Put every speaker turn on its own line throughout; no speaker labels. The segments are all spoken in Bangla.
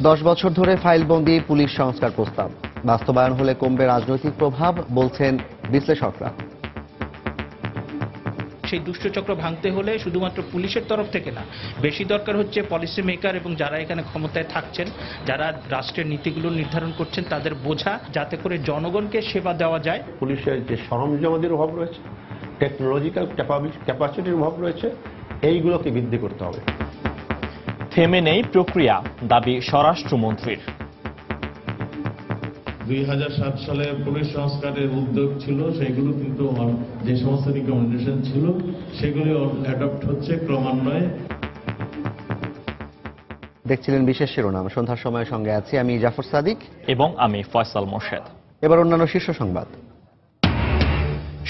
10 বছর ধরে ফাইলবন্দি পুলিশ সংস্কার প্রস্তাব বাস্তবায়ন হলে কমবে রাজনৈতিক প্রভাব বলছেন বিশ্লেষকরা।
সেই দুষ্টচক্র ভাঙতে হলে শুধুমাত্র পুলিশের তরফ থেকে না, বেশি দরকার হচ্ছে পলিসি মেকার এবং যারা এখানে ক্ষমতায় থাকছেন, যারা রাষ্ট্রের নীতিগুলো নির্ধারণ করছেন, তাদের বোঝা যাতে করে জনগণকে সেবা দেওয়া যায়।
পুলিশের যে সরঞ্জামাদের অভাব রয়েছে, টেকনোলজিক্যাল ক্যাপাসিটির অভাব রয়েছে, এইগুলোকে বৃদ্ধি করতে হবে।
থেমে নেই প্রক্রিয়া, দাবি স্বরাষ্ট্রমন্ত্রীর।
2007 সালে পুলিশ সংস্কারের উদ্যোগ ছিল, সেগুলো কিন্তু যে সমস্ত রিকমেন্ডেশন ছিল সেগুলি অ্যাডপ্ট হচ্ছে ক্রমান্বয়ে।
দেখছিলেন বিশেষ শিরোনাম। সন্ধ্যার সময়ের সঙ্গে আছি আমি জাফর সাদিক
এবং আমি ফয়সাল মোর্শেদ।
এবার অন্যান্য শীর্ষ সংবাদ।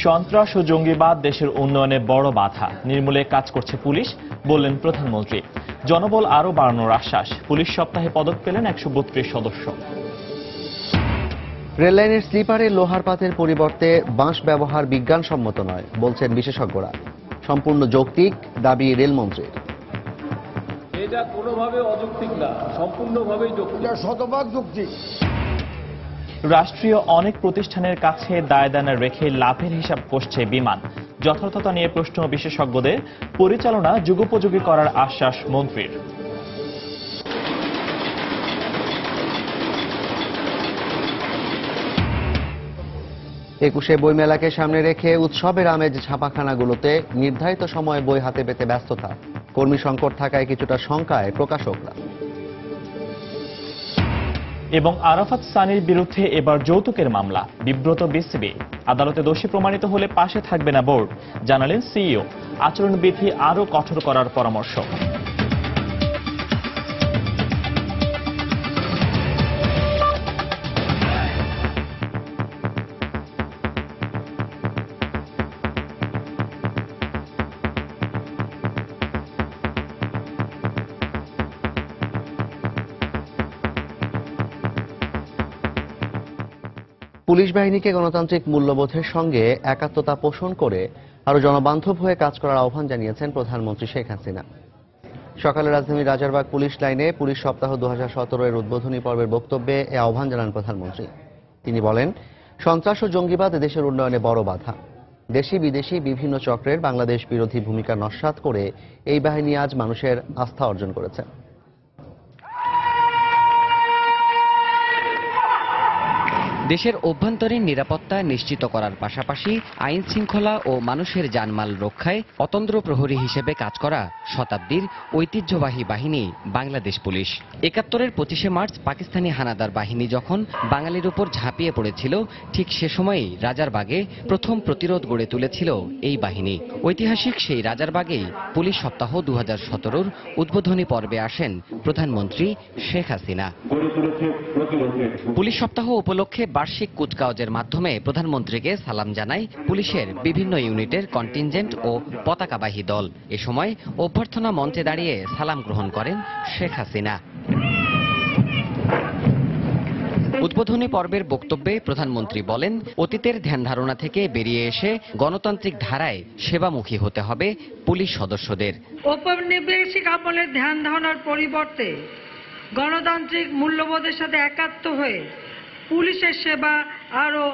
সন্ত্রাস ও জঙ্গিবাদ দেশের উন্নয়নে বড় বাধা, নির্মূলে কাজ করছে পুলিশ, বললেন প্রধানমন্ত্রী। জনবল আরও বাড়ানোর আশ্বাস। পুলিশ সপ্তাহে পদক পেলেন 132 সদস্য।
রেললাইনের স্লিপারে লোহার পাতের পরিবর্তে বাঁশ ব্যবহার বিজ্ঞানসম্মত নয় বলছেন বিশেষজ্ঞরা। সম্পূর্ণ যৌক্তিক দাবি রেলমন্ত্রীর।
এটা কোনোভাবে অযৌক্তিক না, সম্পূর্ণভাবেই যৌক্তিক, শতভাগ যৌক্তিক।
রাষ্ট্রীয় অনেক প্রতিষ্ঠানের কাছে দায়দানা রেখে লাভের হিসাব কষছে বিমান। যথার্থতা নিয়ে প্রশ্ন বিশেষজ্ঞদের। পরিচালনা যুগোপযোগী করার আশ্বাস মন্ত্রীর।
একুশে বইমেলাকে সামনে রেখে উৎসবের আমেজ ছাপাখানাগুলোতে নির্ধারিত সময়ে বই হাতে পেতে ব্যস্ততা। কর্মী সংকট থাকায় কিছুটা শঙ্কায় প্রকাশকরা।
এবং আরাফাত সানির বিরুদ্ধে এবার যৌতুকের মামলা। বিব্রত বিসিবি। আদালতে দোষী প্রমাণিত হলে পাশে থাকবে না বোর্ড, জানালেন সিইও। আচরণবিধি আরও কঠোর করার পরামর্শ।
পুলিশ বাহিনীকে গণতান্ত্রিক মূল্যবোধের সঙ্গে একাত্মতা পোষণ করে আরো জনবান্ধব হয়ে কাজ করার আহ্বান জানিয়েছেন প্রধানমন্ত্রী শেখ হাসিনা। সকালে রাজধানীর রাজারবাগ পুলিশ লাইনে পুলিশ সপ্তাহ 2017 উদ্বোধনী পর্বের বক্তব্যে এ আহ্বান জানান প্রধানমন্ত্রী। তিনি বলেন, সন্ত্রাস ও জঙ্গিবাদ দেশের উন্নয়নে বড় বাধা। দেশি বিদেশি বিভিন্ন চক্রের বাংলাদেশ বিরোধী ভূমিকা নস্যাৎ করে এই বাহিনী আজ মানুষের আস্থা অর্জন করেছে।
দেশের অভ্যন্তরীণ নিরাপত্তা নিশ্চিত করার পাশাপাশি আইন শৃঙ্খলা ও মানুষের জানমাল রক্ষায় অতন্দ্র প্রহরী হিসেবে কাজ করা শতাব্দীর ঐতিহ্যবাহী বাহিনী বাংলাদেশ পুলিশ। 71-এর 25শে মার্চ পাকিস্তানি হানাদার বাহিনী যখন বাঙালির উপর ঝাঁপিয়ে পড়েছিল, ঠিক সে সময়েই রাজারবাগে প্রথম প্রতিরোধ গড়ে তুলেছিল এই বাহিনী। ঐতিহাসিক সেই রাজারবাগেই পুলিশ সপ্তাহ 2017 উদ্বোধনী পর্বে আসেন প্রধানমন্ত্রী শেখ হাসিনা। পুলিশ সপ্তাহ উপলক্ষে বার্ষিক কুচকাওয়াজের মাধ্যমে প্রধানমন্ত্রীকে সালাম জানায় পুলিশের বিভিন্ন ইউনিটের কন্টিনজেন্ট ও পতাকাবাহী দল। এ সময় অভ্যর্থনা মঞ্চে দাঁড়িয়ে সালাম গ্রহণ করেন শেখ হাসিনা। উদ্বোধনী পর্বের বক্তব্যে প্রধানমন্ত্রী বলেন, অতীতের ধ্যান ধারণা থেকে বেরিয়ে এসে গণতান্ত্রিক ধারায় সেবামুখী হতে হবে পুলিশ সদস্যদের।
ঔপনিবেশিক আমলের ধ্যান ধারণার পরিবর্তে গণতান্ত্রিক মূল্যবোধের সাথে একাত্ম হয়ে পুলিশের সেবা আরো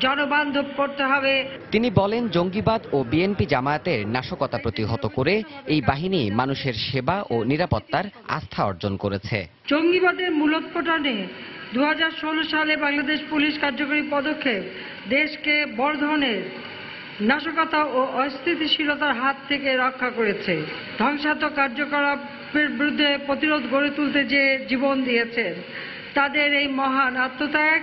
জনবান্ধব করতে হবে। তিনি বলেন, জঙ্গিবাদ ও বিএনপি জামায়াতের নাশকতা প্রতিহত করে এই বাহিনী মানুষের সেবা ও নিরাপত্তার আস্থা অর্জন করেছে। জঙ্গিবাদের মূলোৎপাটনে 2016 সালে বাংলাদেশ পুলিশ কার্যকরী পদক্ষেপ দেশকে বড় ধরনের নাশকতা ও অস্থিতিশীলতার হাত থেকে রক্ষা করেছে। ধ্বংসাত্মক কার্যকলাপের বিরুদ্ধে প্রতিরোধ গড়ে তুলতে যে জীবন দিয়েছেন, তাদের এই মহান আত্মত্যাগ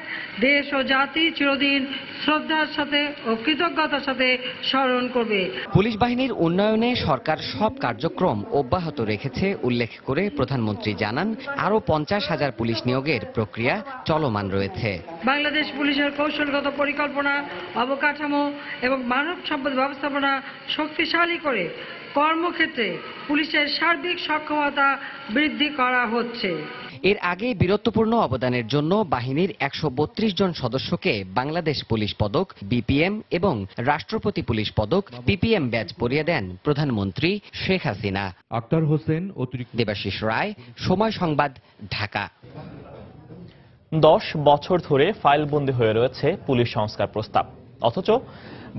দেশ ও জাতি চিরদিন শ্রদ্ধার সাথে ও কৃতজ্ঞতার সাথে স্মরণ করবে। পুলিশ বাহিনীর উন্নয়নে সরকার সব কার্যক্রম অব্যাহত রেখেছে উল্লেখ করে প্রধানমন্ত্রী জানান, আরও 50,000 পুলিশ নিয়োগের প্রক্রিয়া চলমান রয়েছে। বাংলাদেশ পুলিশের কৌশলগত পরিকল্পনা, অবকাঠামো এবং মানব সম্পদ ব্যবস্থাপনা শক্তিশালী করে কর্মক্ষেত্রে পুলিশের সার্বিক সক্ষমতা বৃদ্ধি করা হচ্ছে।
এর আগে বীরত্বপূর্ণ অবদানের জন্য বাহিনীর 132 জন সদস্যকে বাংলাদেশ পুলিশ পদক বিপিএম এবং রাষ্ট্রপতি পুলিশ পদক পিপিএম ব্যাজ পরিয়ে দেন প্রধানমন্ত্রী শেখ হাসিনা।
আক্তার হোসেন,
দেবাশিস রায়, সময় সংবাদ, ঢাকা।
10 বছর ধরে ফাইলবন্দি হয়ে রয়েছে পুলিশ সংস্কার প্রস্তাব, অথচ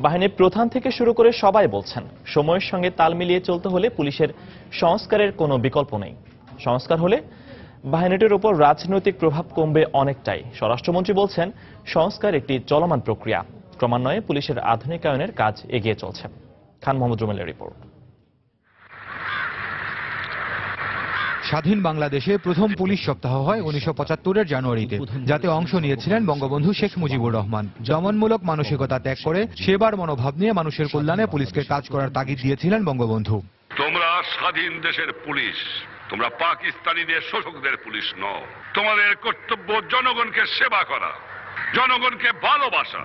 বাহিনীর প্রধান থেকে শুরু করে সবাই বলছেন সময়ের সঙ্গে তাল মিলিয়ে চলতে হলে পুলিশের সংস্কারের কোনো বিকল্প নেই। সংস্কার হলে বাহিনীটির উপর রাজনৈতিক প্রভাব কমবে অনেকটাই। স্বরাষ্ট্রমন্ত্রী বলছেন সংস্কার একটি চলমান প্রক্রিয়া, ক্রমান্বয়ে পুলিশের আধুনিকায়নের কাজ এগিয়ে চলছে। খান মোহাম্মদ রুমেলের রিপোর্ট।
স্বাধীন বাংলাদেশে প্রথম পুলিশ সপ্তাহ হয় 1975-এর জানুয়ারিতে, যাতে অংশ নিয়েছিলেন বঙ্গবন্ধু শেখ মুজিবুর রহমান। দমনমূলক মানসিকতা ত্যাগ করে সেবার মনোভাব নিয়ে মানুষের কল্যাণে পুলিশকে কাজ করার তাগিদ দিয়েছিলেন বঙ্গবন্ধু।
তোমরা স্বাধীন দেশের পুলিশ, তোমরা পাকিস্তানিদের শোষকদের পুলিশ নও। তোমাদের কর্তব্য জনগণকে সেবা করা, জনগণকে ভালোবাসা।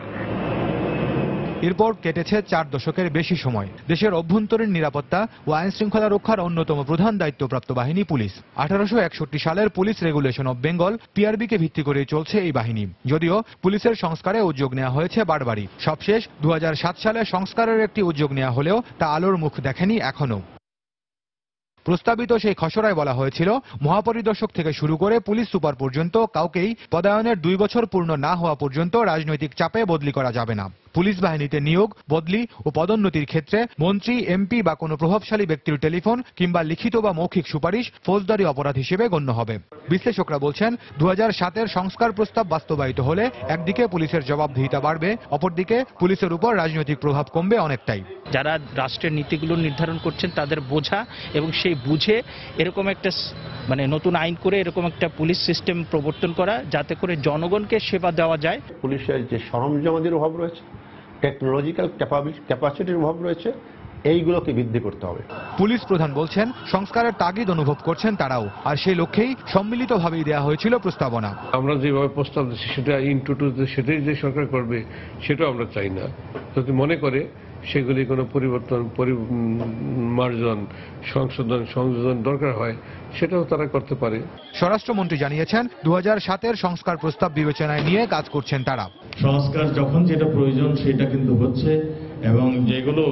এরপর কেটেছে 4 দশকের বেশি সময়। দেশের অভ্যন্তরীণ নিরাপত্তা ও আইন শৃঙ্খলা রক্ষার অন্যতম প্রধান দায়িত্বপ্রাপ্ত বাহিনী পুলিশ। 1861 সালের পুলিশ রেগুলেশন অব বেঙ্গল পিআরবিকে ভিত্তি করে চলছে এই বাহিনী। যদিও পুলিশের সংস্কারে উদ্যোগ নেওয়া হয়েছে বারবারই। সবশেষ 2007 সালে সংস্কারের একটি উদ্যোগ নেওয়া হলেও তা আলোর মুখ দেখেনি এখনো। প্রস্তাবিত সেই খসড়ায় বলা হয়েছিল মহাপরিদর্শক থেকে শুরু করে পুলিশ সুপার পর্যন্ত কাউকেই পদায়নের 2 বছর পূর্ণ না হওয়া পর্যন্ত রাজনৈতিক চাপে বদলি করা যাবে না। পুলিশ বাহিনীতে নিয়োগ, বদলি ও পদোন্নতির ক্ষেত্রে মন্ত্রী, এমপি বা কোনো প্রভাবশালী ব্যক্তির টেলিফোন কিংবা লিখিত বা মৌখিক সুপারিশ ফৌজদারি অপরাধ হিসেবে গণ্য হবে। বিশ্লেষকরা বলছেন 2007-এর সংস্কার প্রস্তাব বাস্তবায়িত হলে একদিকে পুলিশের জবাবদিহিতা বাড়বে, অপরদিকে পুলিশের উপর রাজনৈতিক প্রভাব কমবে অনেকটাই।
যারা রাষ্ট্রের নীতিগুলো নির্ধারণ করছেন তাদের বোঝা এবং সেই বুঝে এরকম একটা নতুন আইন করে এরকম একটা পুলিশ সিস্টেম প্রবর্তন করা, যাতে করে জনগণকে সেবা দেওয়া যায়।
পুলিশের যে সরঞ্জামাদির অভাব রয়েছে, টেকনোলজিক্যাল ক্যাপাসিটির অভাব রয়েছে, এইগুলোকে বৃদ্ধি করতে হবে।
পুলিশ প্রধান বলছেন সংস্কারের তাগিদ অনুভব করছেন তারাও, আর সেই লক্ষ্যেই সম্মিলিতভাবেই দেওয়া হয়েছিল প্রস্তাবনা।
আমরা যেভাবে প্রস্তাব দিচ্ছি সেটা সেটাই যে সরকার করবে সেটাও আমরা চাই না। যদি মনে করে সেগুলি কোনো পরিবর্তন, মার্জন, সংযোজন দরকার হয় সেটাও তারা করতে পারে।
স্বরাষ্ট্রমন্ত্রী জানিয়েছেন 2007-এর সংস্কার প্রস্তাব বিবেচনায় নিয়ে কাজ করছেন তারা।
সংস্কার যখন যেটা প্রয়োজন সেটা কিন্তু হচ্ছে, এবং যেগুলো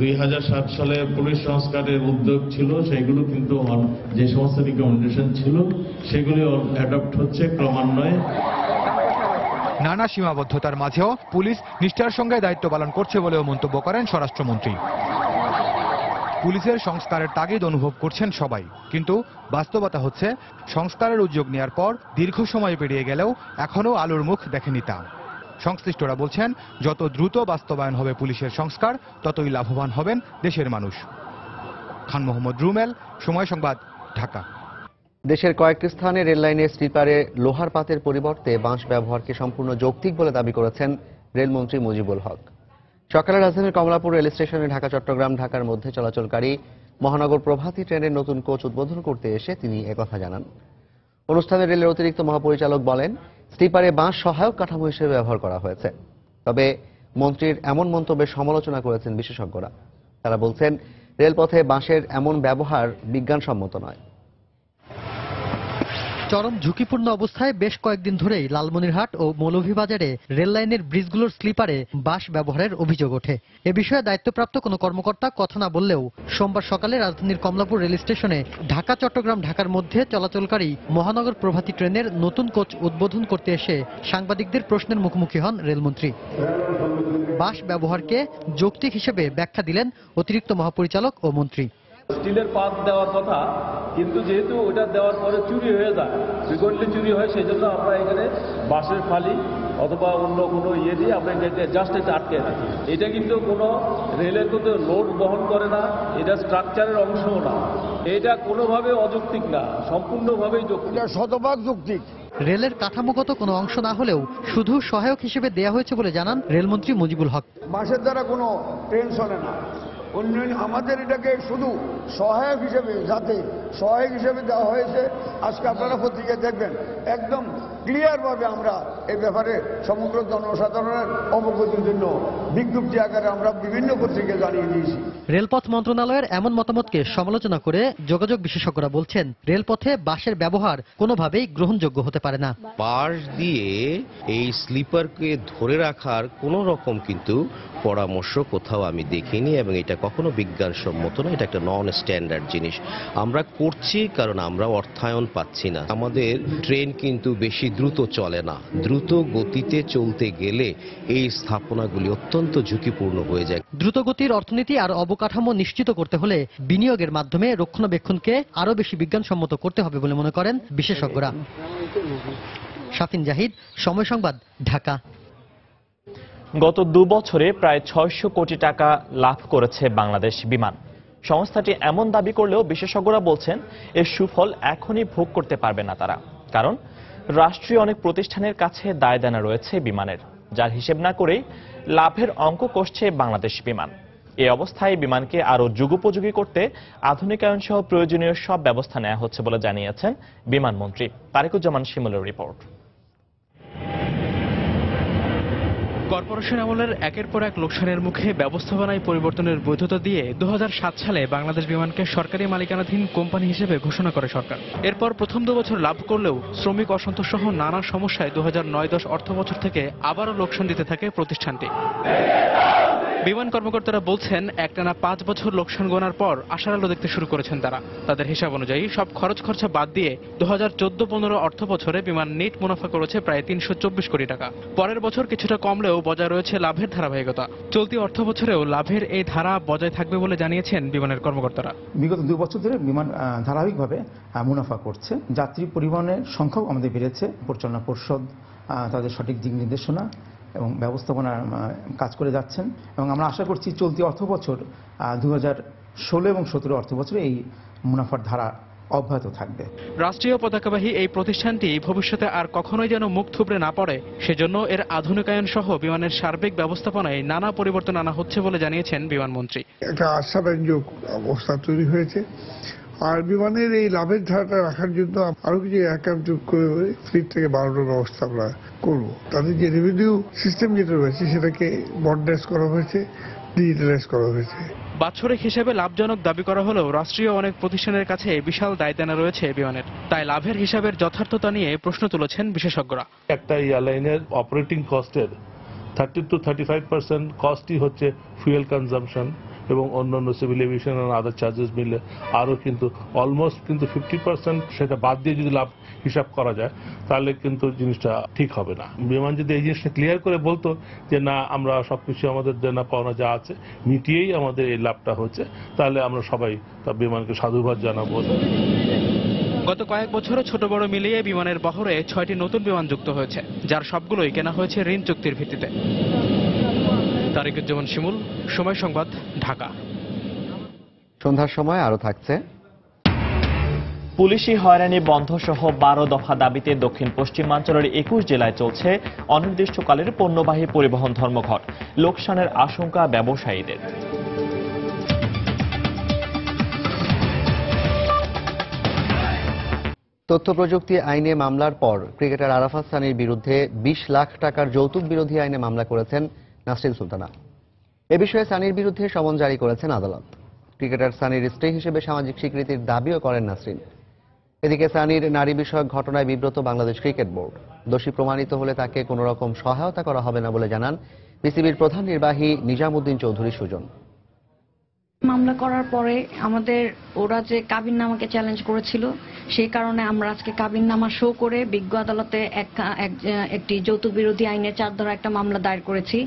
2007 সালে পুলিশ সংস্কারের উদ্যোগ ছিল সেগুলো কিন্তু যে সমস্ত রিকমেন্ডেশন ছিল সেগুলি অ্যাডপ্ট হচ্ছে ক্রমান্বয়ে।
নানা সীমাবদ্ধতার মাঝেও পুলিশ নিষ্ঠার সঙ্গে দায়িত্ব পালন করছে বলেও মন্তব্য করেন স্বরাষ্ট্রমন্ত্রী। পুলিশের সংস্কারের তাগিদ অনুভব করছেন সবাই, কিন্তু বাস্তবতা হচ্ছে সংস্কারের উদ্যোগ নেওয়ার পর দীর্ঘ সময় পেরিয়ে গেলেও এখনো আলোর মুখ দেখেনি তা। সংশ্লিষ্টরা বলছেন যত দ্রুত বাস্তবায়ন হবে পুলিশের সংস্কার, ততই লাভবান হবেন দেশের মানুষ। খান মোহাম্মদ রুমেল, সময় সংবাদ, ঢাকা।
দেশের কয়েকটি স্থানে রেললাইনের স্লিপারে লোহার পাতের পরিবর্তে বাঁশ ব্যবহারকে সম্পূর্ণ যৌক্তিক বলে দাবি করেছেন রেলমন্ত্রী মুজিবুল হক। সকালে রাজধানীর কমলাপুর রেল স্টেশনে ঢাকা চট্টগ্রাম ঢাকার মধ্যে চলাচলকারী মহানগর প্রভাতী ট্রেনের নতুন কোচ উদ্বোধন করতে এসে তিনি একথা জানান। অনুষ্ঠানে রেলের অতিরিক্ত মহাপরিচালক বলেন, স্লিপারে বাঁশ সহায়ক কাঠামো হিসেবে ব্যবহার করা হয়েছে। তবে মন্ত্রীর এমন মন্তব্যের সমালোচনা করেছেন বিশেষজ্ঞরা। তারা বলছেন রেলপথে বাঁশের এমন ব্যবহার বিজ্ঞানসম্মত নয়।
চরম ঝুঁকিপূর্ণ অবস্থায় বেশ কয়েকদিন ধরেই লালমনিরহাট ও মৌলভীবাজারে রেললাইনের ব্রিজগুলোর স্লিপারে বাঁশ ব্যবহারের অভিযোগ ওঠে। এ বিষয়ে দায়িত্বপ্রাপ্ত কোনো কর্মকর্তা কথা না বললেও সোমবার সকালে রাজধানীর কমলাপুর রেল স্টেশনে ঢাকা চট্টগ্রাম ঢাকার মধ্যে চলাচলকারী মহানগর প্রভাতী ট্রেনের নতুন কোচ উদ্বোধন করতে এসে সাংবাদিকদের প্রশ্নের মুখোমুখি হন রেলমন্ত্রী। বাঁশ ব্যবহারকে যৌক্তিক হিসেবে ব্যাখ্যা দিলেন অতিরিক্ত মহাপরিচালক ও মন্ত্রী।
স্টিলের পাত দেওয়ার কথা, কিন্তু যেহেতু ওটা দেওয়ার পরে চুরি হয়ে যায়, ফ্রিকোয়েন্টলি চুরি হয়, সেই জন্য আমরা এখানে বাঁশের ফালি অথবা অন্য কোনো দিয়ে আমরা জাস্ট এটা আটকে রাখি। এটা কিন্তু কোনো রেলের কিন্তু লোড বহন করে না, এটা স্ট্রাকচারের অংশও না। এটা কোনোভাবে অযৌক্তিক না, সম্পূর্ণভাবেই যৌক্তিক, শতভাগ যৌক্তিক।
রেলের কাঠামোগত কোনো অংশ না হলেও শুধু সহায়ক হিসেবে দেয়া হয়েছে বলে জানান রেলমন্ত্রী মুজিবুল হক।
বাঁশের দ্বারা কোনো ট্রেন চলে না,
উন্নয়ন আমাদের এটাকে শুধু সহায়ক হিসেবে দেওয়া হয়েছে। আজকে আপনারা পত্রিকায় দেখবেন একদম ক্লিয়ারভাবে আমরা এই ব্যাপারে সমগ্র জনসাধারণের অবগতির জন্য বিজ্ঞপ্তি আকারে আমরা বিভিন্ন পত্রিকায় জানিয়ে দিয়েছি।
রেলপথ মন্ত্রণালয়ের এমন মতামতকে সমালোচনা করে যোগাযোগ বিশেষজ্ঞরা বলছেন, রেলপথে বাসের ব্যবহার কোনোভাবেই গ্রহণযোগ্য হতে পারে না।
বাস দিয়ে এই স্লিপারকে ধরে রাখার কোনো রকম কিন্তু পরামর্শ কোথাও আমি দেখিনি, এবং এটা কখনো বিজ্ঞানসম্মত না। এটা একটা নন স্ট্যান্ডার্ড জিনিস আমরা করছি, কারণ আমরা অর্থায়ন পাচ্ছি না। আমাদের ট্রেন কিন্তু বেশি দ্রুত চলে না। দ্রুত গতিতে চলতে গেলে এই স্থাপনাগুলি অত্যন্ত ঝুঁকিপূর্ণ হয়ে যায়।
দ্রুতগতির অর্থনীতি আর অবকাঠামো নিশ্চিত করতে হলে বিনিয়োগের মাধ্যমে রক্ষণাবেক্ষণকে আরও বেশি বিজ্ঞানসম্মত করতে হবে বলে মনে করেন বিশেষজ্ঞরা। শাফিন জাহিদ, সময় সংবাদ, ঢাকা।
গত 2 বছরে প্রায় 600 কোটি টাকা লাভ করেছে বাংলাদেশ বিমান। সংস্থাটি এমন দাবি করলেও বিশেষজ্ঞরা বলছেন এর সুফল এখনই ভোগ করতে পারবে না তারা, কারণ রাষ্ট্রীয় অনেক প্রতিষ্ঠানের কাছে দায়দানা রয়েছে বিমানের, যার হিসেব না করেই লাভের অঙ্ক কষছে বাংলাদেশ বিমান। এই অবস্থায় বিমানকে আরও যুগোপযোগী করতে আধুনিকায়ন সহ প্রয়োজনীয় সব ব্যবস্থা নেওয়া হচ্ছে বলে জানিয়েছেন বিমানমন্ত্রী তারেকুজ্জামান শিমুলের রিপোর্ট।
কর্পোরেশন আমলের একের পর এক লোকসানের মুখে ব্যবস্থাপনায় পরিবর্তনের বৈধতা দিয়ে 2007 সালে বাংলাদেশ বিমানকে সরকারি মালিকানাধীন কোম্পানি হিসেবে ঘোষণা করে সরকার। এরপর প্রথম 2 বছর লাভ করলেও শ্রমিক অসন্তোষ সহ নানা সমস্যায় 2009-10 অর্থ বছর থেকে আবারও লোকসান দিতে থাকে প্রতিষ্ঠানটি। বিমান কর্মকর্তারা বলছেন একটানা 5 বছর লোকসান গোনার পর আশার আলো দেখতে শুরু করেছেন তারা। তাদের হিসাব অনুযায়ী সব খরচ খরচা বাদ দিয়ে 2014-15 অর্থ বছরে বিমান নেট মুনাফা করেছে প্রায় 324 কোটি টাকা। পরের বছর কিছুটা কমলেও বজায় রয়েছে লাভের ধারাবাহিকতা। চলতি অর্থ বছরেও লাভের এই ধারা বজায় থাকবে বলে জানিয়েছেন বিমানের কর্মকর্তারা।
বিগত 2 বছর ধরে বিমান ধারাবাহিকভাবে মুনাফা করছে। যাত্রী পরিবহনের সংখ্যাও আমাদের বেড়েছে। পরিচালনা পর্ষদ তাদের সঠিক দিক নির্দেশনা এবং ব্যবস্থাপনার কাজ করে যাচ্ছেন, এবং আমরা আশা করছি চলতি অর্থ বছর 2016 এবং 17 অর্থ বছরে এই মুনাফার ধারা অব্যাহত থাকবে।
রাষ্ট্রীয় পতাকাবাহী এই প্রতিষ্ঠানটি ভবিষ্যতে আর কখনোই যেন মুখ থুবড়ে না পড়ে, সেজন্য এর আধুনিকায়ন সহ বিমানের সার্বিক ব্যবস্থাপনায় নানা পরিবর্তন আনা হচ্ছে বলে জানিয়েছেন বিমানমন্ত্রী।
একটা আশাব্যঞ্জক অবস্থা তৈরি হয়েছে, আর বিমানের এই লাভের ধারাটা রাখার জন্য আরো কিছু অ্যাকাউন্ট যোগ করে ফ্লিট থেকে বাড়ানোর ব্যবস্থা আমরা করবো। তাদের যে রেভিনিউ সিস্টেম যেটা রয়েছে সেটাকে মডার্নাইজ করা হয়েছে, ডিজিটালাইজ করা হয়েছে।
বাৎসরিক হিসেবে লাভজনক দাবি করা হলেও রাষ্ট্রীয় অনেক প্রতিষ্ঠানের কাছে বিশাল দায়দানা রয়েছে বিমানের। তাই লাভের হিসাবের যথার্থতা নিয়ে প্রশ্ন তুলেছেন বিশেষজ্ঞরা।
একটা এয়ারলাইনের অপারেটিং কস্টের 30-35% কস্টই হচ্ছে ফুয়েল কনজাম্পশন এবং অন্যান্য সিভিল এভিয়েশন আর আদার চার্জেস মিলে আরও কিন্তু অলমোস্ট কিন্তু 50% সেটা বাদ দিয়ে যদি লাভ হিসাব করা যায় তাহলে কিন্তু জিনিসটা ঠিক হবে না। বিমান যদি এই জিনিসটা ক্লিয়ার করে বলতো যে না আমরা সবকিছু আমাদের দেনা পাওনা যা আছে মিটিয়েই আমাদের এই লাভটা হচ্ছে, তাহলে আমরা সবাই তার বিমানকে সাধুবাদ জানাবো।
গত কয়েক বছরে ছোট বড় মিলিয়ে বিমানের বহরে 6টি নতুন বিমান যুক্ত হয়েছে, যার সবগুলোই কেনা হয়েছে ঋণ চুক্তির ভিত্তিতে। তারেকুজ্জামান শিমুল, সময় সংবাদ, ঢাকা।
সন্ধ্যার সময় আরো থাকছে
পুলিশি হয়রানি বন্ধ সহ 12 দফা দাবিতে দক্ষিণ পশ্চিমাঞ্চলের 21 জেলায় চলছে অনির্দিষ্টকালের পণ্যবাহী পরিবহন ধর্মঘট। লোকসানের আশঙ্কা ব্যবসায়ীদের।
তথ্য প্রযুক্তি আইনে মামলার পর ক্রিকেটার আরাফাত সানির বিরুদ্ধে 20 লাখ টাকার যৌতুক বিরোধী আইনে মামলা করেছেন নাসরিন সুলতানা। এ বিষয়ে সানির বিরুদ্ধে সমন জারি করেছেন আদালত। ক্রিকেটার সানির স্ত্রী হিসেবে সামাজিক স্বীকৃতির দাবিও করেন নাসরিন। এদিকে সানির নারী বিষয়ক ঘটনায় বিব্রত বাংলাদেশ ক্রিকেট বোর্ড। দোষী প্রমাণিত হলে তাকে কোনো রকম সহায়তা করা হবে না বলে জানান বিসিবির প্রধান নির্বাহী নিজামুদ্দিন চৌধুরী সুজন।
মামলা করার পরে আমাদের ওরা যে কাবিননামাকে চ্যালেঞ্জ করেছিল, সেই কারণে আমরা আজকে কাবিননামা শো করে বিজ্ঞ আদালতে একটি যৌতুক বিরোধী আইনে 4 ধারা একটা মামলা দায়ের করেছি,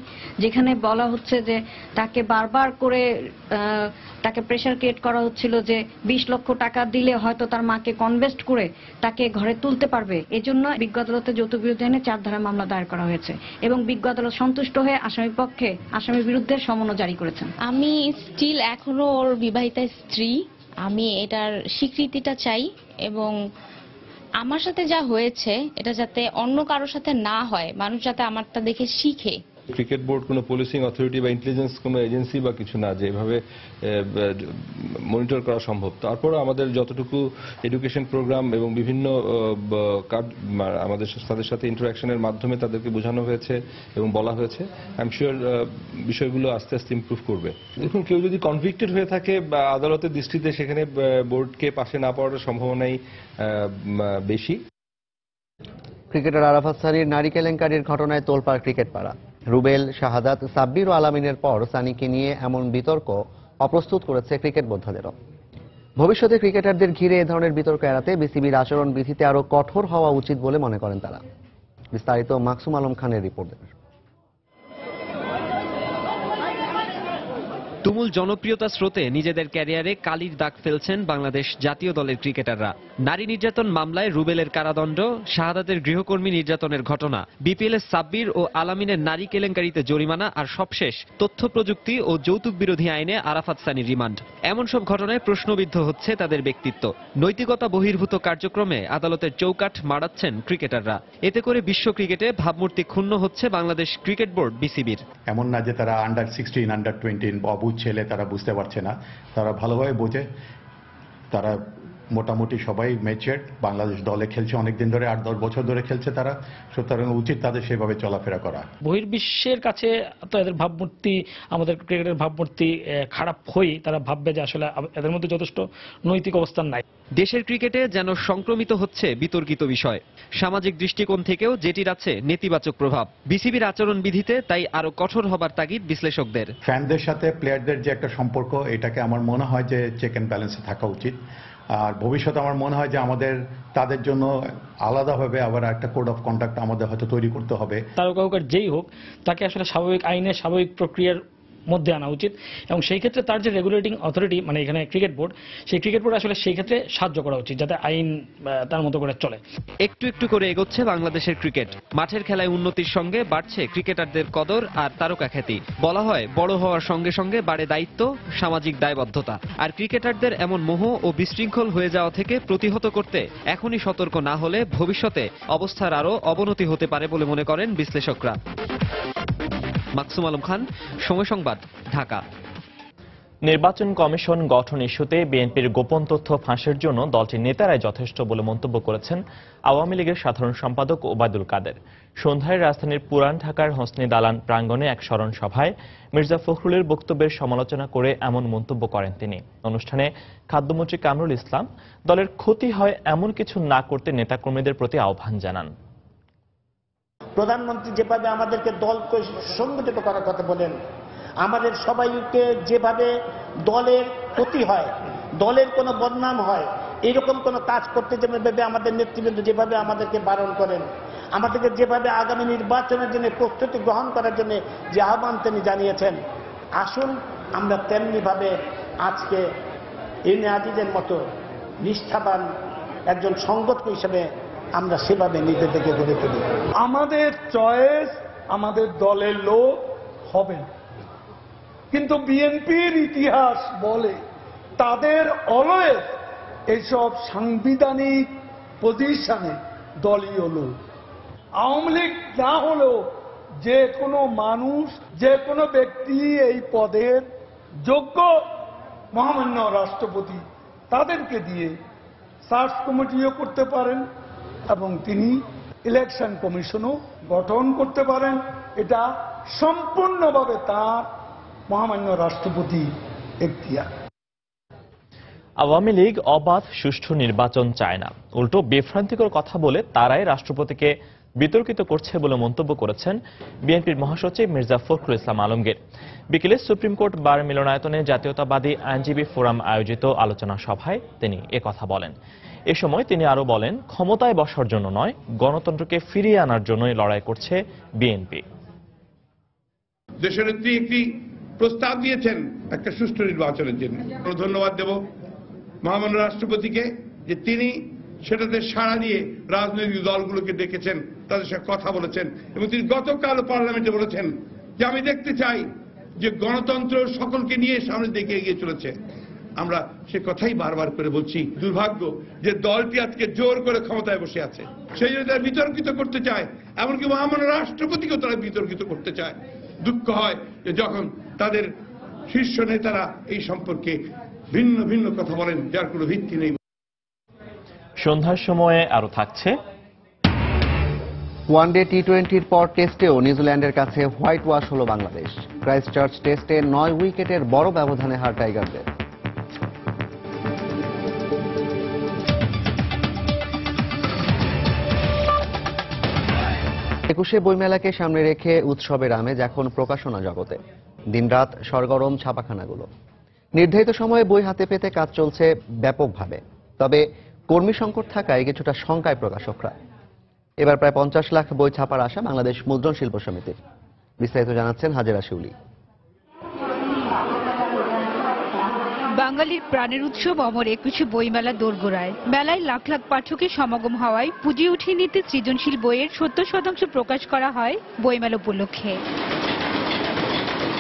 যেখানে বলা হচ্ছে যে তাকে বারবার করে তাকে প্রেশার ক্রিয়েট করা হচ্ছিল যে 20 লক্ষ টাকা দিলে হয়তো তার মাকে কনভেস্ট করে তাকে ঘরে তুলতে পারবে। এজন্য বিজ্ঞ আদালতে যৌতুক বিরোধী আইনে 4 ধারা মামলা দায়ের করা হয়েছে এবং বিজ্ঞ আদালত সন্তুষ্ট হয়ে আসামির বিরুদ্ধে সমনও জারি করেছেন।
আমি স্টিল এখনো ওর বিবাহিতা স্ত্রী, আমি এটার স্বীকৃতিটা চাই এবং আমার সাথে যা হয়েছে এটা যাতে অন্য কারোর সাথে না হয়, মানুষ যাতে আমারটা দেখে শিখে
ক্রিকেট বোর্ড কোনো পুলিশিং অথরিটি বা ইন্টেলিজেন্স কোনো এজেন্সি বা কিছু না যে এভাবে মনিটর করা সম্ভব। তারপর আমাদের যতটুকু এডুকেশন প্রোগ্রাম এবং বিভিন্ন আমাদের তাদের সাথে ইন্টারাকশনের মাধ্যমে তাদেরকে বোঝানো হয়েছে এবং বলা হয়েছে, আই এম শিওর বিষয়গুলো আস্তে আস্তে ইমপ্রুভ করবে। দেখুন, কেউ যদি কনভিক্টেড হয়ে থাকে বা আদালতের দৃষ্টিতে সেখানে বোর্ডকে পাশে না পাওয়ার সম্ভাবনাই বেশি।
ক্রিকেটার আরাফাত সানির নারী কেলেঙ্কারির ঘটনায় তোলপাড় ক্রিকেট পাড়া। রুবেল, শাহাদাত, সাব্বির ও আলামিনের পর সানিকে নিয়ে এমন বিতর্ক অপ্রস্তুত করেছে ক্রিকেট বোদ্ধাদেরও। ভবিষ্যতে ক্রিকেটারদের ঘিরে এ ধরনের বিতর্ক এড়াতে বিসিবির আচরণ বিধিতে আরো কঠোর হওয়া উচিত বলে মনে করেন তারা। বিস্তারিত মাকসুম আলম খানের রিপোর্ট।
তুমুল জনপ্রিয়তা স্রোতে নিজেদের ক্যারিয়ারে কালির দাগ ফেলছেন বাংলাদেশ জাতীয় দলের ক্রিকেটাররা। নারী নির্যাতন মামলায় রুবেলের কারাদণ্ড, শাহাদাতের গৃহকর্মী নির্যাতনের ঘটনা, বিপিএলের সাব্বির ও আলামিনের নারী কেলেঙ্কারিতে জরিমানা, আর সবশেষ তথ্য প্রযুক্তি ও যৌতুক বিরোধী আইনে আরাফাত সানির রিমান্ড। এমন সব ঘটনায় প্রশ্নবিদ্ধ হচ্ছে তাদের ব্যক্তিত্ব। নৈতিকতা বহির্ভূত কার্যক্রমে আদালতের চৌকাঠ মারাচ্ছেন ক্রিকেটাররা। এতে করে বিশ্ব ক্রিকেটে ভাবমূর্তি ক্ষুণ্ণ হচ্ছে বাংলাদেশ ক্রিকেট বোর্ড বিসিবির।
এমন না যে তারা আন্ডার 16, আন্ডার 20 অবুঝ ছেলে, তারা বুঝতে পারছে না, তারা ভালোভাবে বোঝে। তারা মোটামুটি সবাই ম্যাচিউরড, বাংলাদেশ দলে খেলছে অনেকদিন ধরে, 8-10 বছর ধরে খেলছে তারা, সুতরাং উচিত তাদের সেভাবে চলাফেরা করা।
বহির্বিশ্বের কাছে তো এদের ভাবমূর্তি, আমাদের ক্রিকেটের ভাবমূর্তি খারাপ হয়ে তারা ভাববে যে আসলে এদের মধ্যে যথেষ্ট নৈতিক অবস্থান নাই।
দেশের ক্রিকেটে যেন সংক্রমিত হচ্ছে বিতর্কিত বিষয়। সামাজিক দৃষ্টিকোণ থেকেও যেটির আছে নেতিবাচক প্রভাব। বিসিবির আচরণ বিধিতে তাই আরো কঠোর হবার তাগিদ বিশ্লেষকদের।
ফ্যানদের সাথে প্লেয়ারদের যে একটা সম্পর্ক, এটাকে আমার মনে হয় যে চেক অ্যান্ড ব্যালেন্সে থাকা উচিত। আর ভবিষ্যতে আমার মনে হয় যে আমাদের তাদের জন্য আলাদাভাবে আবার একটা কোড অফ কন্ডাক্ট আমাদের হয়তো তৈরি করতে হবে।
তারকা হোক আর যেই হোক, তাকে আসলে স্বাভাবিক আইনে স্বাভাবিক প্রক্রিয়ার মধ্যে আনা উচিত এবং সেই ক্ষেত্রে তার যে রেগুলেটিং অথরিটি, মানে এখানে ক্রিকেট বোর্ড, সেই ক্রিকেট বোর্ড আসলে সেই ক্ষেত্রে সাহায্য করা উচিত যাতে আইন তার মতো করে চলে।
একটু একটু করে এগোচ্ছে বাংলাদেশের ক্রিকেট। মাঠের খেলায় উন্নতির সঙ্গে বাড়ছে ক্রিকেটারদের কদর আর তারকা খ্যাতি। বলা হয় বড় হওয়ার সঙ্গে সঙ্গে বাড়ে দায়িত্ব, সামাজিক দায়বদ্ধতা। আর ক্রিকেটারদের এমন মোহ ও বিশৃঙ্খল হয়ে যাওয়া থেকে প্রতিহত করতে এখনই সতর্ক না হলে ভবিষ্যতে অবস্থার আরও অবনতি হতে পারে বলে মনে করেন বিশ্লেষকরা। মাকসুম আলম খান, সময় সংবাদ, ঢাকা।
নির্বাচন কমিশন গঠন ইস্যুতে বিএনপির গোপন তথ্য ফাঁসের জন্য দলটির নেতারাই যথেষ্ট বলে মন্তব্য করেছেন আওয়ামী লীগের সাধারণ সম্পাদক ওবায়দুল কাদের। সন্ধ্যায় রাজধানীর পুরান ঢাকার হোসনি দালান প্রাঙ্গণে এক স্মরণ সভায় মির্জা ফখরুলের বক্তব্যের সমালোচনা করে এমন মন্তব্য করেন তিনি। অনুষ্ঠানে খাদ্যমন্ত্রী কামরুল ইসলাম দলের ক্ষতি হয় এমন কিছু না করতে নেতাকর্মীদের প্রতি আহ্বান জানান।
প্রধানমন্ত্রী যেভাবে আমাদেরকে দলকে সংগঠিত করার কথা বলেন, আমাদের সবাইকে যেভাবে দলের ক্ষতি হয়, দলের কোনো বদনাম হয়, এরকম কোনো কাজ করতে যেভাবে আমাদের নেতৃবৃন্দ যেভাবে আমাদেরকে বারণ করেন, আমাদেরকে যেভাবে আগামী নির্বাচনের জন্য প্রস্তুতি গ্রহণ করার জন্য যে আহ্বান তিনি জানিয়েছেন, আসুন আমরা তেমনিভাবে আজকে ইবনে আজিজের মতো নিষ্ঠাবান একজন সংগঠক হিসেবে আমরা সেভাবে নিজেদেরকে গড়ে তুলি।
আমাদের চয়েস আমাদের দলের লোক হবে, কিন্তু বিএনপির ইতিহাস বলে তাদের অলওয়েজ এইসব সাংবিধানিক পজিশনে দলীয় লোক। আওয়ামী লীগ না হলেও যে কোনো মানুষ, যে কোনো ব্যক্তি এই পদের যোগ্য, মহামান্য রাষ্ট্রপতি তাদেরকে দিয়ে সার্চ কমিটিও করতে পারেন এবং তিনি ইলেকশন কমিশনও গঠন করতে পারেন। এটা সম্পূর্ণভাবে তার মহামান্য রাষ্ট্রপতি এখতিয়ার।
আওয়ামী লীগ অবাধ সুষ্ঠু নির্বাচন চায় না, উল্টো বিভ্রান্তিকর কথা বলে তারাই রাষ্ট্রপতিকে বিতর্কিত করছে বলে মন্তব্য করেছেন বিএনপির মহাসচিব মির্জা ফখরুল ইসলাম আলমগীর। বিকেলে সুপ্রিম কোর্ট বার মিলনায়তনে জাতীয়তাবাদী আইনজীবী ফোরাম আয়োজিত আলোচনা সভায় তিনি একথা বলেন। এ সময় তিনি আরো বলেন, ক্ষমতায় বসার জন্য নয়, গণতন্ত্রকে ফিরিয়ে আনার জন্যই লড়াই করছে বিএনপি।
দেশনেত্রী একটি প্রস্তাব দিয়েছেন একটা সুষ্ঠু নির্বাচনের জন্য। ধন্যবাদ দেব মহামান্য রাষ্ট্রপতিকে যে তিনি সেটাতে সাড়া দিয়ে রাজনৈতিক দলগুলোকে ডেকেছেন, তাদের সাথে কথা বলেছেন এবং তিনি গতকাল পার্লামেন্টে বলেছেন যে আমি দেখতে চাই যে গণতন্ত্র সকলকে নিয়ে সামনের দিকে এগিয়ে চলেছে। আমরা সে কথাই বারবার করে বলছি। দুর্ভাগ্য যে দলটি আজকে জোর করে ক্ষমতায় বসে আছে, সেই জন্য তারা বিতর্কিত করতে চায়, এমনকি মহামান্য রাষ্ট্রপতিকেও তারা বিতর্কিত করতে চায়। দুঃখ হয় যে যখন তাদের শীর্ষ নেতারা এই সম্পর্কে ভিন্ন ভিন্ন কথা বলেন, যার কোনো ভিত্তি নেই।
সন্ধ্যার সময়ে আরো থাকছে
ওয়ানডে টি-20-র পর টেস্টেও নিউজিল্যান্ডের কাছে হোয়াইট ওয়াশ হল বাংলাদেশ। ক্রাইস্টচার্চ টেস্টে 9 উইকেটের বড় ব্যবধানে হার টাইগারদের। একুশে বইমেলাকে সামনে রেখে উৎসবের আমেজ এখন প্রকাশনা জগতে। দিনরাত সরগরম ছাপাখানাগুলো। নির্ধারিত সময়ে বই হাতে পেতে কাজ চলছে ব্যাপকভাবে। তবে কর্মী সংকট থাকায় কিছুটা শঙ্কায় প্রকাশকরা। এবার প্রায় 50 লাখ বই ছাপার আশা বাংলাদেশ মুদ্রণ শিল্প সমিতির। বিস্তারিত জানাচ্ছেন হাজেরা শিউলি।
বাঙালির প্রাণের উৎসব অমর একুশে বইমেলা দোরগোড়ায়। মেলায় লাখ লাখ পাঠকের সমাগম হওয়ায় পুঁজি উঠিয়ে নিতে সৃজনশীল বইয়ের 70% প্রকাশ করা হয় বইমেলা উপলক্ষে।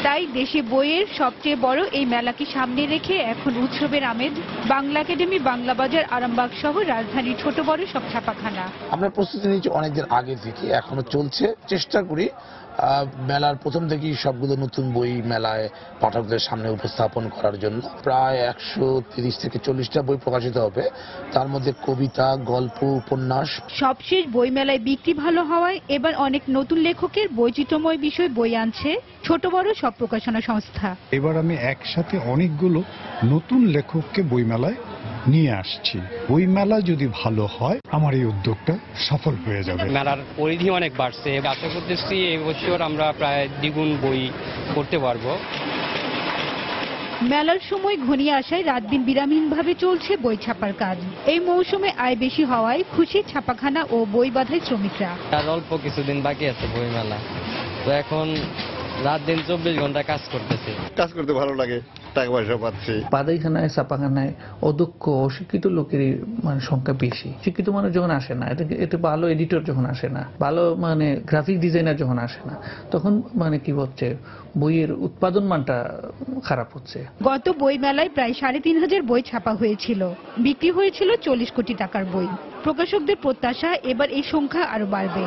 তাই দেশে বইয়ের সবচেয়ে বড় এই মেলাকে সামনে রেখে এখন উৎসবের আমেজ বাংলা একাডেমি, বাংলা বাজার, আরামবাগ সহ রাজধানীর ছোট বড় সব ছাপাখানা।
আমরা প্রস্তুতি নিচ্ছি অনেকদিন আগে থেকে, এখনো চলছে। চেষ্টা করি মেলার প্রথম থেকেই সবগুলো নতুন বই মেলায় পাঠকদের সামনে উপস্থাপন করার জন্য। প্রায় 130 থেকে 40টা বই প্রকাশিত হবে, তার মধ্যে কবিতা, গল্প, উপন্যাস।
সবশেষ বই মেলায় বিক্রি ভালো হওয়ায় এবার অনেক নতুন লেখকের বৈচিত্র্যময় বিষয় বই আনছে ছোট বড় সব প্রকাশনা সংস্থা।
এবার আমি একসাথে অনেকগুলো নতুন লেখককে বইমেলায় নিয়ে আসছি। বইমেলা যদি ভালো হয় আমার এই উদ্যোগটা সফল হয়ে যাবে।
মেলার পরিধি অনেক বাড়ছে, আশা করতেছি এই বছর আমরা প্রায় দ্বিগুণ বই করতে পারবো।
মেলার সময় ঘনিয়ে আসায় রাত দিন বিরামহীনভাবে চলছে বই ছাপার কাজ। এই মৌসুমে আয় বেশি হওয়ায় খুশি ছাপাখানা ও বই বাঁধাই শ্রমিকরা।
আর অল্প কিছুদিন বাকি আছে বই মেলা, তো এখন রাত দিন 24 ঘন্টা কাজ করতেছি।
কাজ করতে ভালো লাগে, টাকা পয়সা পাচ্ছি।
বাদাইখানায়, ছাপাখানায় অদক্ষ অশিক্ষিত লোকেরই সংখ্যা বেশি। শিক্ষিত মানুষ যখন আসে না, এটা ভালো এডিটর যখন আসে না, ভালো গ্রাফিক ডিজাইনার যখন আসে না, তখন কি হচ্ছে, বইয়ের উৎপাদন মানটা খারাপ হচ্ছে।
গত বই মেলায় প্রায় 3,500 বই ছাপা হয়েছিল। বিক্রি হয়েছিল 40 কোটি টাকার বই। প্রকাশকদের প্রত্যাশা এবার এই সংখ্যা আরো বাড়বে।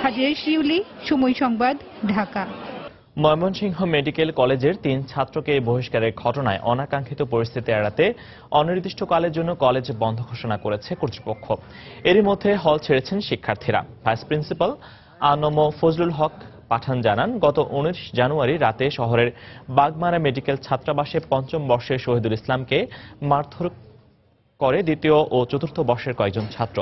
হাজেরা শিউলি, সময় সংবাদ, ঢাকা।
ময়মনসিংহ মেডিকেল কলেজের 3 ছাত্রকে বহিষ্কারের ঘটনায় অনাকাঙ্ক্ষিত পরিস্থিতি এড়াতে অনির্দিষ্টকালের জন্য কলেজ বন্ধ ঘোষণা করেছে কর্তৃপক্ষ। এরই মধ্যে হল ছেড়েছেন শিক্ষার্থীরা। ভাইস প্রিন্সিপাল আনম ফজলুল হক পাঠান জানান, গত 19 জানুয়ারি রাতে শহরের বাগমারা মেডিকেল ছাত্রাবাসে 5ম বর্ষের শহীদুল ইসলামকে মারধর করে 2য় ও 4র্থ বর্ষের কয়েকজন ছাত্র।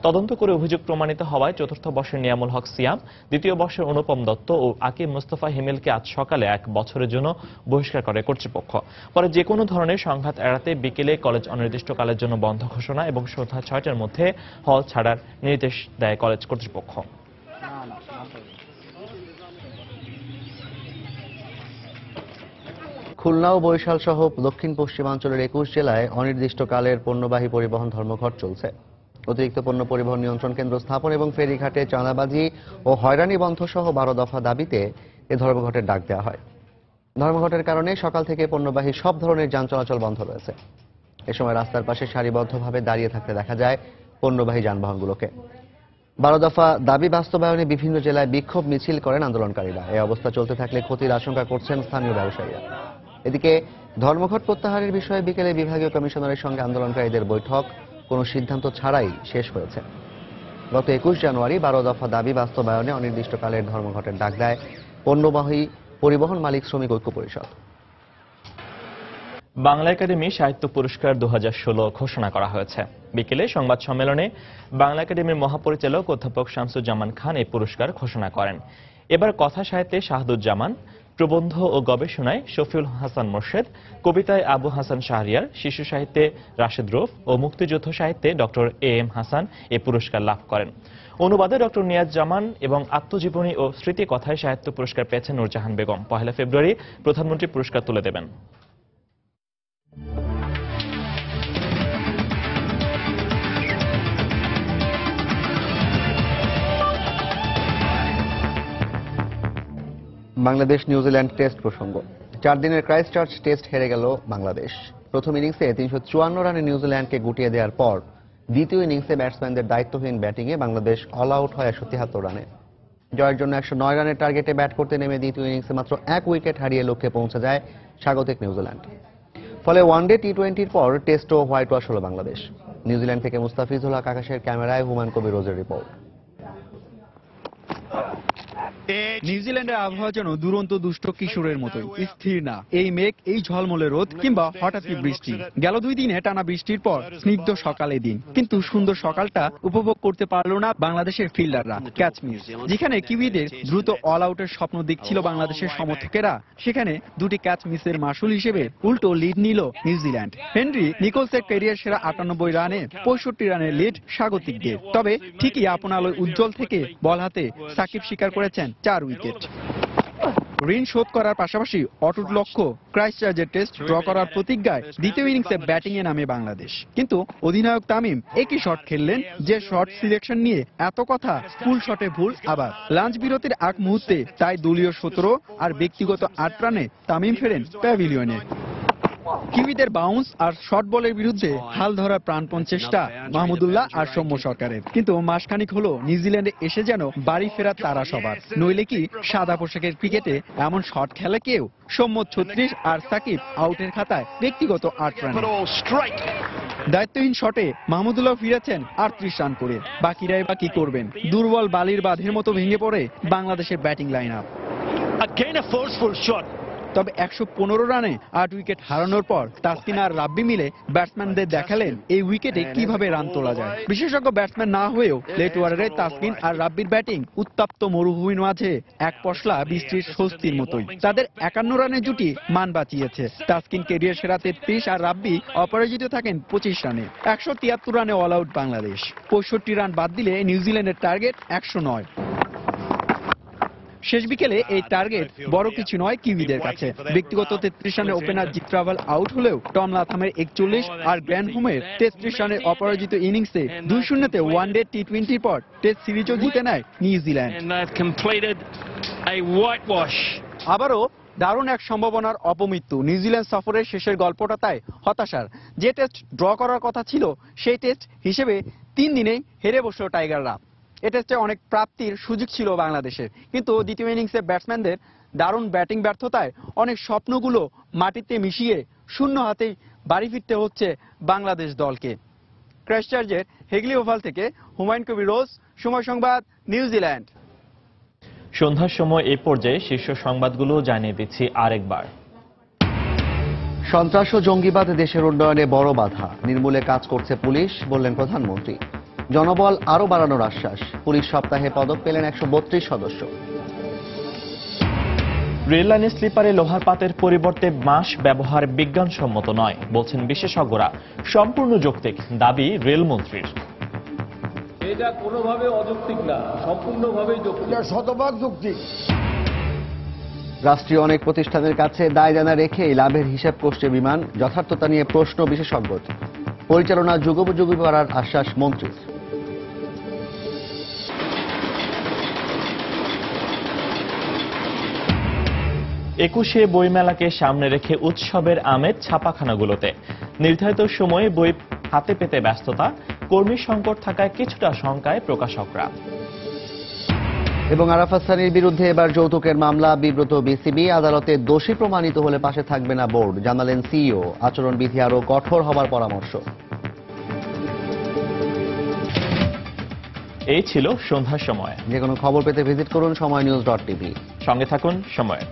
তদন্ত করে অভিযোগ প্রমাণিত হওয়ায় 4র্থ বর্ষের নিয়ামুল হক সিয়াম, 2য় বর্ষের অনুপম দত্ত ও আকিব মুস্তফা হিমেলকে আজ সকালে 1 বছরের জন্য বহিষ্কার করে কর্তৃপক্ষ। পরে যে কোনো ধরনের সংঘাত এড়াতে বিকেলে কলেজ অনির্দিষ্টকালের জন্য বন্ধ ঘোষণা এবং সন্ধ্যা 6টার মধ্যে হল ছাড়ার নির্দেশ দেয় কলেজ কর্তৃপক্ষ।
খুলনা ও বরিশাল সহ দক্ষিণ পশ্চিমাঞ্চলের 21 জেলায় অনির্দিষ্টকালের পণ্যবাহী পরিবহন ধর্মঘট চলছে। অতিরিক্ত পণ্য পরিবহন নিয়ন্ত্রণ কেন্দ্র স্থাপন এবং ফেরিঘাটে চাঁদাবাজি ও হয়রানি বন্ধ সহ 12 দফা দাবিতে এ ধর্মঘটের ডাক দেওয়া হয়। ধর্মঘটের কারণে সকাল থেকে পণ্যবাহী সব ধরনের যান চলাচল বন্ধ রয়েছে। এ সময় রাস্তার পাশে সারিবদ্ধভাবে দাঁড়িয়ে থাকতে দেখা যায় পণ্যবাহী যানবাহনগুলোকে। 12 দফা দাবি বাস্তবায়নে বিভিন্ন জেলায় বিক্ষোভ মিছিল করেন আন্দোলনকারীরা। এই অবস্থা চলতে থাকলে ক্ষতির আশঙ্কা করছেন স্থানীয় ব্যবসায়ীরা। এদিকে ধর্মঘট প্রত্যাহারের বিষয়ে বিকেলে বিভাগীয় কমিশনারের সঙ্গে আন্দোলনকারীদের বৈঠক কোনো সিদ্ধান্ত ছাড়াই শেষ হয়েছে। গত 21 জানুয়ারি 12 দফা দাবি বাস্তবায়নে অনির্দিষ্টকালের ধর্মঘটের ডাক দেয় পণ্যবাহী পরিবহন মালিক শ্রমিক ঐক্য পরিষদ।
বাংলা একাডেমি সাহিত্য পুরস্কার 2016 ঘোষণা করা হয়েছে। বিকেলে সংবাদ সম্মেলনে বাংলা একাডেমির মহাপরিচালক অধ্যাপক শামসুজ্জামান খান এই পুরস্কার ঘোষণা করেন। এবার কথা সাহিত্যে শাহাদুজ্জামান, প্রবন্ধ ও গবেষণায় শফিউল হাসান মোর্শেদ, কবিতায় আবু হাসান শাহরিয়ার, শিশু সাহিত্যে রাশেদ রৌফ ও মুক্তিযুদ্ধ সাহিত্যে ডক্টর AM হাসান এ পুরস্কার লাভ করেন। অনুবাদে ডক্টর নিয়াজ জামান এবং আত্মজীবনী ও স্মৃতি কথায় সাহিত্য পুরস্কার পেয়েছেন নূরজাহান বেগম। 1 ফেব্রুয়ারি প্রধানমন্ত্রী পুরস্কার তুলে দেবেন।
বাংলাদেশ নিউজিল্যান্ড টেস্ট প্রসঙ্গ। 4 দিনের ক্রাইস্টচার্চ টেস্ট হেরে গেল বাংলাদেশ। প্রথম ইনিংসে 354 রানে নিউজিল্যান্ডকে গুটিয়ে দেওয়ার পর দ্বিতীয় ইনিংসে ব্যাটসম্যানদের দায়িত্বহীন ব্যাটিংয়ে বাংলাদেশ অল আউট হয় 173 রানে। জয়ের জন্য 109 রানের টার্গেটে ব্যাট করতে নেমে দ্বিতীয় ইনিংসে মাত্র 1 উইকেট হারিয়ে লক্ষ্যে পৌঁছে যায় স্বাগতিক নিউজিল্যান্ড। ফলে ওয়ানডে টি20-র পর টেস্টও হোয়াইট ওয়াশ হল বাংলাদেশ। নিউজিল্যান্ড থেকে মুস্তাফিজুল হক আকাশের ক্যামেরায় হুমায়ুন কবির রোজের রিপোর্ট।
নিউজিল্যান্ডের আবহাওয়া যেন দুরন্ত দুষ্ট কিশোরের মতোই স্থির না। এই মেঘ, এই ঝলমলে রোদ কিংবা হঠাৎই বৃষ্টি। গেল 2 দিনে টানা বৃষ্টির পর স্নিগ্ধ সকালে দিন, কিন্তু সুন্দর সকালটা উপভোগ করতে পারল না বাংলাদেশের ফিল্ডাররা। ক্যাচ মিস, যেখানে কিউইদের দ্রুত অল আউটের স্বপ্ন দেখছিল বাংলাদেশের সমর্থকেরা, সেখানে 2টি ক্যাচ মিসের মাসুল হিসেবে উল্টো লিড নিল নিউজিল্যান্ড। হেনরি নিকোলসের ক্যারিয়ার সেরা 98 রানে 65 রানের লিড স্বাগতিকদের। তবে ঠিকই আপন আলোয় উজ্জ্বল থেকে বল হাতে সাকিব শিকার করেছেন 4 উইকেট। ঋণ শোধ করার পাশাপাশি অটুট লক্ষ্য ক্রাইস্টচার্চের টেস্ট ড্র করার প্রতিজ্ঞায় দ্বিতীয় ইনিংসে ব্যাটিংয়ে নামে বাংলাদেশ। কিন্তু অধিনায়ক তামিম একই শট খেললেন যে শট সিলেকশন নিয়ে এত কথা, ফুল শটে ভুল আবার। লাঞ্চ বিরতির আগ মুহূর্তে তাই দলীয় 17 আর ব্যক্তিগত 8 রানে তামিম ফেরেন প্যাভিলিয়নে। কিউইদের বাউন্স আর শর্ট বলের বিরুদ্ধে হাল ধরার প্রাণপণ চেষ্টা মাহমুদুল্লাহ আর সৌম্য সরকারের। কিন্তু মাসখানিক হলো নিউজিল্যান্ডে এসে যেন বাড়ি ফেরার তারা সবার। নইলে কি সাদা পোশাকের ক্রিকেটে এমন শট খেলে কেউ? সৌম্য 36 আর সাকিব আউটের খাতায় ব্যক্তিগত 8 রান। দায়িত্বহীন শটে মাহমুদুল্লাহ ফিরেছেন 38 রান করে। বাকিরাই বা কি করবেন? দুর্বল বালির বাঁধের মতো ভেঙে পড়ে বাংলাদেশের ব্যাটিং লাইন আপ। তবে 115 রানে 8 উইকেট হারানোর পর তাসকিন আর রাব্বি মিলে ব্যাটসম্যানদের দেখালেন এই উইকেটে কিভাবে রান তোলা যায়। বিশেষজ্ঞ ব্যাটসম্যান না হয়েও লেট ওয়ার্ডারে তাসকিন আর রাব্বির ব্যাটিং উত্তপ্ত মরুভূমির মাঝে এক পশলা বৃষ্টির স্বস্তির মতোই। তাদের 51 রানের জুটি মান বাঁচিয়েছে। তাসকিন ক্যারিয়ার সেরা 33 আর রাব্বি অপরাজিত থাকেন 25 রানে। 173 রানে অল আউট বাংলাদেশ। 65 রান বাদ দিলে নিউজিল্যান্ডের টার্গেট 109। শেষ বিকেলে এই টার্গেট বড় কিছু নয় কিউইদের কাছে। ব্যক্তিগত 33 রানে ওপেনার জিত ট্রাভেল আউট হলেও টম লাথামের 41 আর গ্র্যান্ড হোমের 33 রানের অপরাজিত ইনিংসে 2-0-তে ওয়ানডে টি20-র পর টেস্ট সিরিজও জিতে নেয় নিউজিল্যান্ড। আবারও দারুণ এক সম্ভাবনার অপমৃত্যু। নিউজিল্যান্ড সফরের শেষের গল্পটা তাই হতাশার। যে টেস্ট ড্র করার কথা ছিল সেই টেস্ট হিসেবে 3 দিনেই হেরে বসল টাইগাররা। এ টেস্টে অনেক প্রাপ্তির সুযোগ ছিল বাংলাদেশের, কিন্তু দ্বিতীয় ইনিংসে ব্যাটসম্যানদের দারুণ ব্যাটিং ব্যর্থতায় অনেক স্বপ্নগুলো মাটিতে মিশিয়ে শূন্য হাতেই বাড়ি ফিরতে হচ্ছে বাংলাদেশ দলকে। ক্রাইস্টচার্চের হেগলি ওভাল থেকে হুমায়ুন কবির রোজ, সময় সংবাদ, নিউজিল্যান্ড।
সন্ধ্যার সময় এই পর্যায়ে শীর্ষ সংবাদগুলো জানিয়ে দিচ্ছি আরেকবার।
সন্ত্রাস ও জঙ্গিবাদ দেশের উন্নয়নে বড় বাধা, নির্মূলে কাজ করছে পুলিশ, বললেন প্রধানমন্ত্রী। জনবল আরও বাড়ানোর আশ্বাস। পুলিশ সপ্তাহে পদক পেলেন 132 সদস্য।
রেল লাইনের স্লিপারে লোহার পাতের পরিবর্তে বাঁশ ব্যবহার বিজ্ঞানসম্মত নয়, বলছেন বিশেষজ্ঞরা। সম্পূর্ণ যৌক্তিক দাবি রেলমন্ত্রীর।
এটা কোনোভাবে অযৌক্তিক না, সম্পূর্ণভাবে যৌক্তিক, শতভাগ যৌক্তিক।
রাষ্ট্রীয় অনেক প্রতিষ্ঠানের কাছে দায় জানা রেখেই লাভের হিসাব করছে বিমান, যথার্থতা নিয়ে প্রশ্ন বিশেষজ্ঞদের। পরিচালনা যুগোপযোগী করার আশ্বাস মন্ত্রীর।
21শে বইমেলাকে সামনে রেখে উৎসবের আমেজ ছাপাখানাগুলোতে। নির্ধারিত সময়ে বই হাতে পেতে ব্যস্ততা, কর্মী সংকট থাকায় কিছুটা শঙ্কায় প্রকাশকরা।
এবং আরাফাত সানির বিরুদ্ধে এবার যৌতুকের মামলা, বিব্রত বিসিবি। আদালতে দোষী প্রমাণিত হলে পাশে থাকবে না বোর্ড, জানালেন সিইও। আচরণবিধি আরও কঠোর হবার পরামর্শ।
এই ছিল সন্ধ্যার সময়।
যে কোনো খবর পেতে ভিজিট করুন সময়নিউজ.tv।
সঙ্গে থাকুন সময়।